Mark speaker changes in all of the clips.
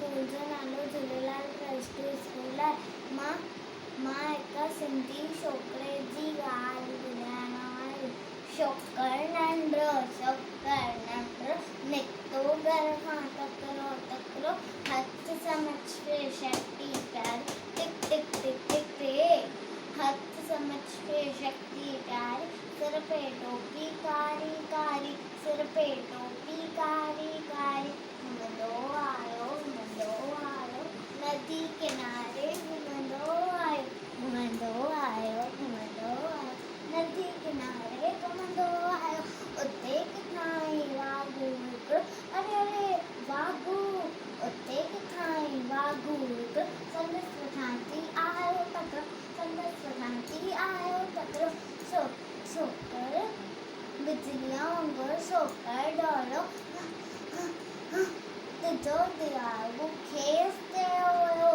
Speaker 1: School जो नालो Jhulelal trustee school आहे। मां हिकु सिंधी छोकिरे जी ॻाल्हि ॿुधाइणु आई। छोकिरो नंढो निकितो घर खां तकिड़ो हथ समझ पे शक्ति प्यारी टिक टिक टिक टिक टे हथ समझ पे शक्ति प्यारी सिर पे टोपी कारी कारी सिर पे टोपी कारी कारी घुमंदो आयो नदी किनारे घुमंदो आयो नदी किनारे घुमंदो आयो उते किथां वाघू हिकिड़ो अरे वाघू उते किथां वाघू हिकिड़ो संदसि वठांती आयो तकिड़ो छोकिरो बिजलीअ वांगुरु छोकिरो डोड़ो तुंहिंजो दियारू खेसि चयो हुयो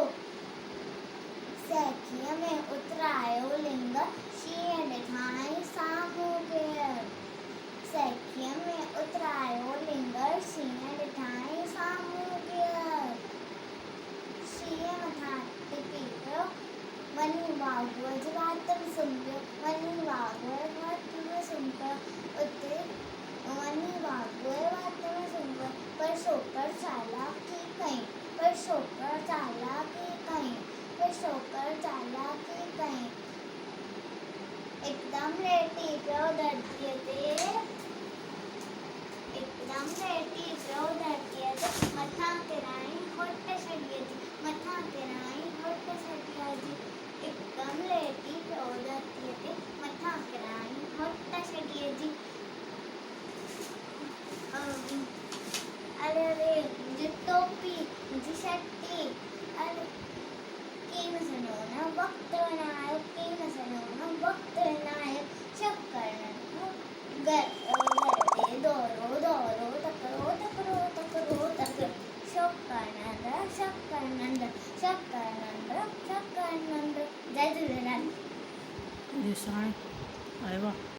Speaker 1: सैखीअ में उतरायो लिंग शींहं ॾिठाई साम्हूं केरु सैखीअ में उतरायो लिंग शींहं ॾिठाई साम्हूं केरु शींहं मथां टिकी पियो वञी वाघूअ जी वात में सुम्ही पियो उते वञी वाघूअ जी वात में सुम्ही पियो पर छोकिरो चालाकी कई एकदम लेटी पियो धरतीअ ते मथां किराई हुट छॾीअ जी एकदम लेटी पियो धरतीअ ते मथां किराई हुट छॾीअ जी अरे मुंहिंजी टोपी मुंहिंजी छटी अरे कीअं न सॼो न वक़्तु विञायो शक्कर घर ते दौड़ो तकिड़ो शक्कर नंढ जय झूलेलाल।
Speaker 2: अरे वाह।